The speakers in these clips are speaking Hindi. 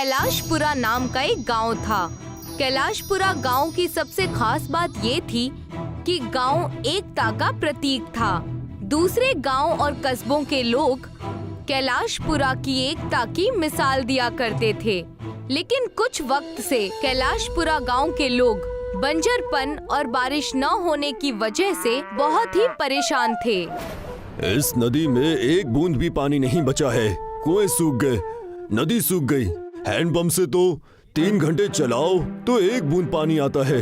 कैलाशपुरा नाम का एक गांव था। कैलाशपुरा गांव की सबसे खास बात ये थी कि गांव एकता का प्रतीक था। दूसरे गांव और कस्बों के लोग कैलाशपुरा की एकता की मिसाल दिया करते थे, लेकिन कुछ वक्त से कैलाशपुरा गांव के लोग बंजरपन और बारिश न होने की वजह से बहुत ही परेशान थे। इस नदी में एक बूंद भी पानी नहीं बचा है। कुएं सूख गए, नदी सूख गई। हैंडपंप से तो 3 घंटे चलाओ तो एक बूंद पानी आता है।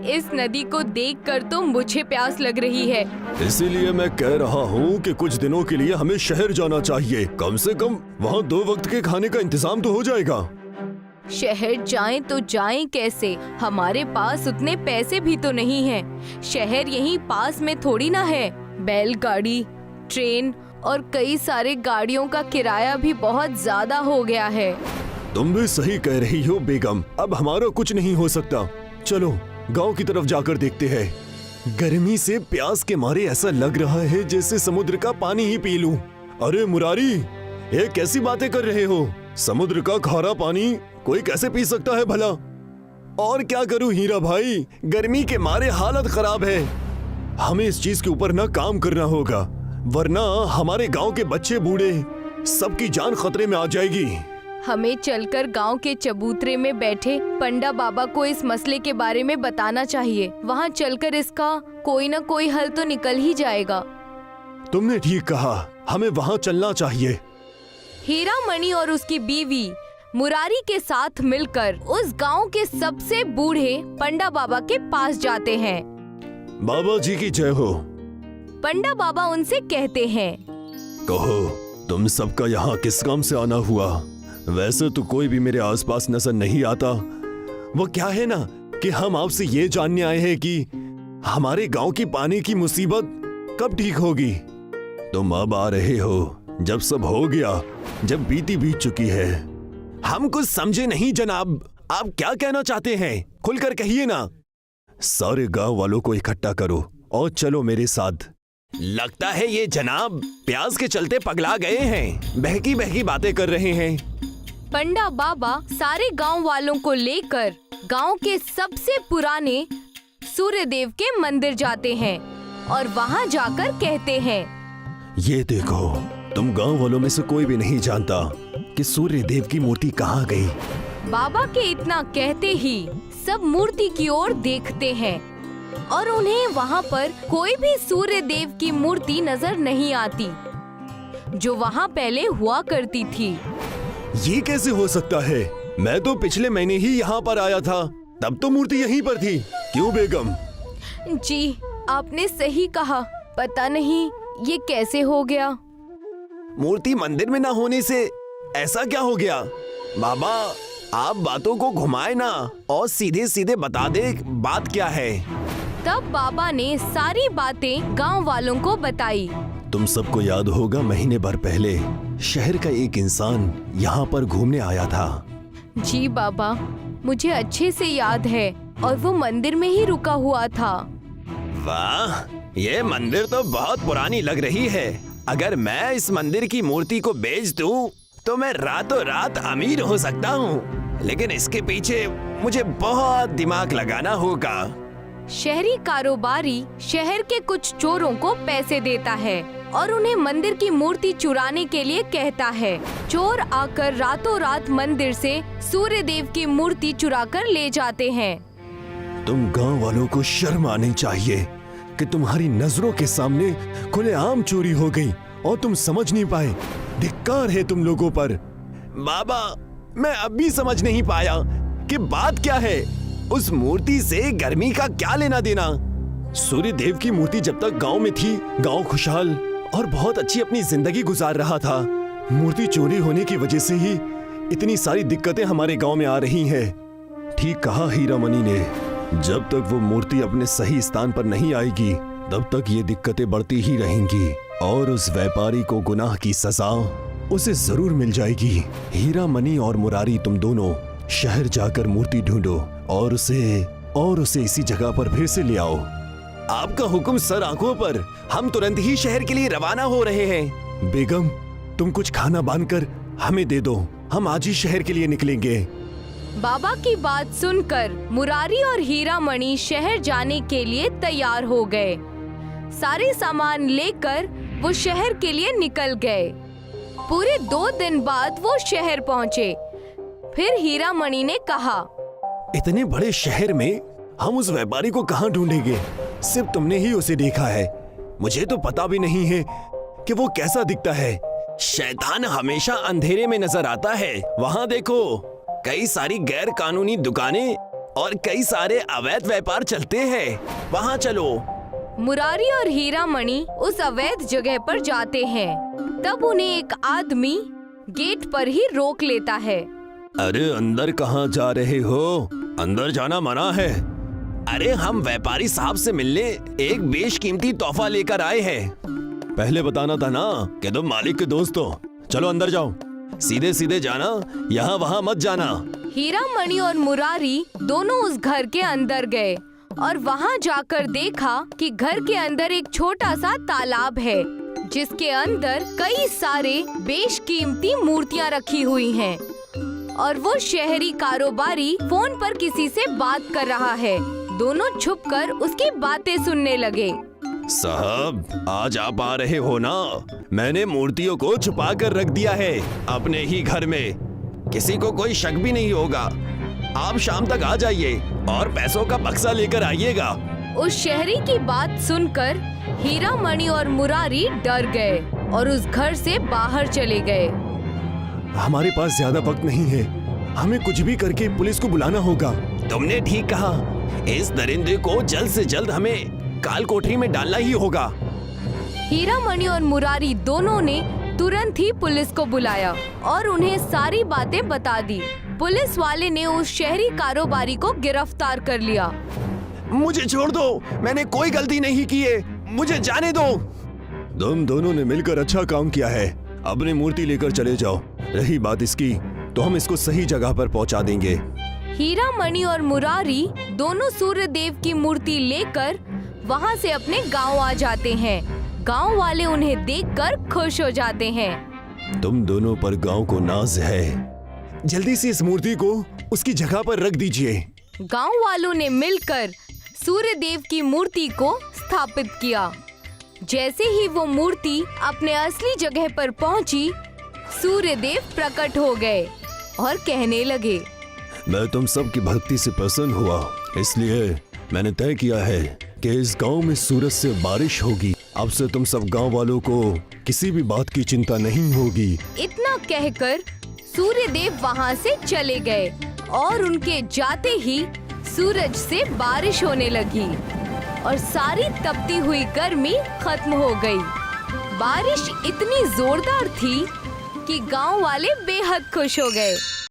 इस नदी को देखकर तो मुझे प्यास लग रही है। इसीलिए मैं कह रहा हूँ कि कुछ दिनों के लिए हमें शहर जाना चाहिए। कम से कम वहाँ 2 वक्त के खाने का इंतजाम तो हो जाएगा। शहर जाएं तो जाएं कैसे? हमारे पास उतने पैसे भी तो नहीं हैं। शहर यहीं पास में थोड़ी ना है। बैलगाड़ी, ट्रेन और कई सारे गाड़ियों का किराया भी बहुत ज्यादा हो गया है। तुम भी सही कह रही हो बेगम। अब हमारा कुछ नहीं हो सकता। चलो गांव की तरफ जाकर देखते हैं। गर्मी से प्यास के मारे ऐसा लग रहा है जैसे समुद्र का पानी ही पी लूं। अरे मुरारी, ये कैसी बातें कर रहे हो? समुद्र का खारा पानी कोई कैसे पी सकता है भला? और क्या करूं हीरा भाई, गर्मी के मारे हालत खराब है। हमें इस चीज के ऊपर ना काम करना होगा, वरना हमारे गांव के बच्चे बूढ़े सबकी जान खतरे में आ जाएगी। हमें चलकर गांव के चबूतरे में बैठे पंडा बाबा को इस मसले के बारे में बताना चाहिए। वहां चलकर इसका कोई न कोई हल तो निकल ही जाएगा। तुमने ठीक कहा, हमें वहां चलना चाहिए। हीरा मणि और उसकी बीवी मुरारी के साथ मिलकर उस गांव के सबसे बूढ़े पंडा बाबा के पास जाते हैं। बाबा जी की जय हो। पंडा बाबा उनसे कहते हैं, कहो तुम सबका यहाँ किस काम से आना हुआ? वैसे तो कोई भी मेरे आसपास नजर नहीं आता। वो क्या है ना कि हम आपसे ये जानने आए हैं कि हमारे गांव की पानी की मुसीबत कब ठीक होगी। तुम अब आ रहे हो जब सब हो गया, जब बीत चुकी है। हम कुछ समझे नहीं जनाब, आप क्या कहना चाहते हैं? खुलकर कहिए ना। सारे गांव वालों को इकट्ठा करो और चलो मेरे साथ। लगता है ये जनाब प्यास के चलते पगला गए हैं, बहकी बहकी बातें कर रहे हैं। पंडा बाबा सारे गांव वालों को लेकर गांव के सबसे पुराने सूर्य देव के मंदिर जाते हैं और वहां जाकर कहते हैं, ये देखो, तुम गांव वालों में से कोई भी नहीं जानता कि सूर्य देव की मूर्ति कहाँ गई। बाबा के इतना कहते ही सब मूर्ति की ओर देखते हैं और उन्हें वहाँ पर कोई भी सूर्य देव की मूर्ति नजर नहीं आती जो वहाँ पहले हुआ करती थी। ये कैसे हो सकता है? मैं तो पिछले महीने ही यहाँ पर आया था, तब तो मूर्ति यहीं पर थी। क्यों बेगम? जी आपने सही कहा, पता नहीं ये कैसे हो गया। मूर्ति मंदिर में ना होने से ऐसा क्या हो गया? बाबा आप बातों को घुमाए ना और सीधे सीधे बता दे बात क्या है। तब बाबा ने सारी बातें गांव वालों को बताई। तुम सबको याद होगा महीने भर पहले शहर का एक इंसान यहाँ पर घूमने आया था। जी बाबा, मुझे अच्छे से याद है और वो मंदिर में ही रुका हुआ था। वाह, ये मंदिर तो बहुत पुरानी लग रही है। अगर मैं इस मंदिर की मूर्ति को बेच दूं तो मैं रातों रात अमीर हो सकता हूँ, लेकिन इसके पीछे मुझे बहुत दिमाग लगाना होगा। शहरी कारोबारी शहर के कुछ चोरों को पैसे देता है और उन्हें मंदिर की मूर्ति चुराने के लिए कहता है। चोर आकर रातों रात मंदिर से सूर्य देव की मूर्ति चुरा कर ले जाते हैं। तुम गांव वालों को शर्म आनी चाहिए कि तुम्हारी नजरों के सामने खुलेआम चोरी हो गई और तुम समझ नहीं पाए। धिक्कार है तुम लोगों पर। बाबा, मैं अब भी समझ नहीं पाया कि बात क्या है। उस मूर्ति से गर्मी का क्या लेना देना? सूर्य देव की मूर्ति जब तक गांव में थी, गांव खुशहाल और बहुत अच्छी अपनी जिंदगी गुजार रहा था। मूर्ति चोरी होने की वजह से ही इतनी सारी दिक्कतें हमारे गांव में आ रही हैं। ठीक कहा हीरा मणि ने, जब तक वो मूर्ति अपने सही स्थान पर नहीं आएगी तब तक ये दिक्कतें बढ़ती ही रहेंगी और उस व्यापारी को गुनाह की सजा उसे जरूर मिल जाएगी। हीरा मणि और मुरारी, तुम दोनों शहर जाकर मूर्ति ढूंढो और उसे इसी जगह पर फिर से ले आओ। आपका हुक्म सर आंखों पर। हम तुरंत ही शहर के लिए रवाना हो रहे हैं। बेगम, तुम कुछ खाना बांधकर हमें दे दो, हम आज ही शहर के लिए निकलेंगे। बाबा की बात सुनकर मुरारी और हीरा मणि शहर जाने के लिए तैयार हो गए। सारे सामान लेकर वो शहर के लिए निकल गए। पूरे 2 दिन बाद वो शहर पहुँचे। फिर हीरा मणि ने कहा, इतने बड़े शहर में हम उस व्यापारी को कहाँ ढूंढेंगे? सिर्फ तुमने ही उसे देखा है, मुझे तो पता भी नहीं है कि वो कैसा दिखता है। शैतान हमेशा अंधेरे में नजर आता है। वहाँ देखो, कई सारी गैर कानूनी दुकानें और कई सारे अवैध व्यापार चलते हैं। वहाँ चलो। मुरारी और हीरा मणि उस अवैध जगह पर जाते हैं। तब उन्हें एक आदमी गेट पर ही रोक लेता है। अरे अंदर कहाँ जा रहे हो? अंदर जाना मना है। अरे हम व्यापारी साहब से मिलने एक बेशकीमती तोहफा लेकर आए हैं। पहले बताना था ना कि तुम मालिक के दोस्त हो। चलो अंदर जाओ, सीधे सीधे जाना, यहाँ वहाँ मत जाना। हीरा मणि और मुरारी दोनों उस घर के अंदर गए और वहाँ जाकर देखा कि घर के अंदर एक छोटा सा तालाब है, जिसके अंदर कई सारे बेशकीमती मूर्तियाँ रखी हुई हैं और वो शहरी कारोबारी फोन पर किसी से बात कर रहा है। दोनों छुपकर उसकी बातें सुनने लगे। साहब, आज आप आ रहे हो ना? मैंने मूर्तियों को छुपा कर रख दिया है अपने ही घर में। किसी को कोई शक भी नहीं होगा। आप शाम तक आ जाइए और पैसों का बक्सा लेकर आइएगा। उस शहरी की बात सुनकर हीरा मणि और मुरारी डर गए और उस घर से बाहर चले गए। हमारे पास ज्यादा वक्त नहीं है, हमें कुछ भी करके पुलिस को बुलाना होगा। तुमने ठीक कहा, इस दरिंदे को जल्द से जल्द हमें काल कोठरी में डालना ही होगा। हीरा मणि और मुरारी दोनों ने तुरंत ही पुलिस को बुलाया और उन्हें सारी बातें बता दी। पुलिस वाले ने उस शहरी कारोबारी को गिरफ्तार कर लिया। मुझे छोड़ दो, मैंने कोई गलती नहीं की है, मुझे जाने दो। तुम दोनों ने मिलकर अच्छा काम किया है। अपनी मूर्ति लेकर चले जाओ। रही बात इसकी, तो हम इसको सही जगह पर पहुंचा देंगे। हीरा मणि और मुरारी दोनों सूर्य देव की मूर्ति लेकर वहाँ से अपने गांव आ जाते हैं। गांव वाले उन्हें देखकर खुश हो जाते हैं। तुम दोनों पर गांव को नाज है। जल्दी से इस मूर्ति को उसकी जगह पर रख दीजिए। गांव वालों ने मिलकर सूर्य देव की मूर्ति को स्थापित किया। जैसे ही वो मूर्ति अपने असली जगह पर पहुंची, सूर्य देव प्रकट हो गए और कहने लगे, मैं तुम सब की भक्ति से प्रसन्न हुआ, इसलिए मैंने तय किया है कि इस गांव में सूरज से बारिश होगी। अब से तुम सब गांव वालों को किसी भी बात की चिंता नहीं होगी। इतना कहकर सूर्य देव वहाँ से चले गए और उनके जाते ही सूरज से बारिश होने लगी और सारी तपती हुई गर्मी खत्म हो गई। बारिश इतनी जोरदार थी कि गांव वाले बेहद खुश हो गए।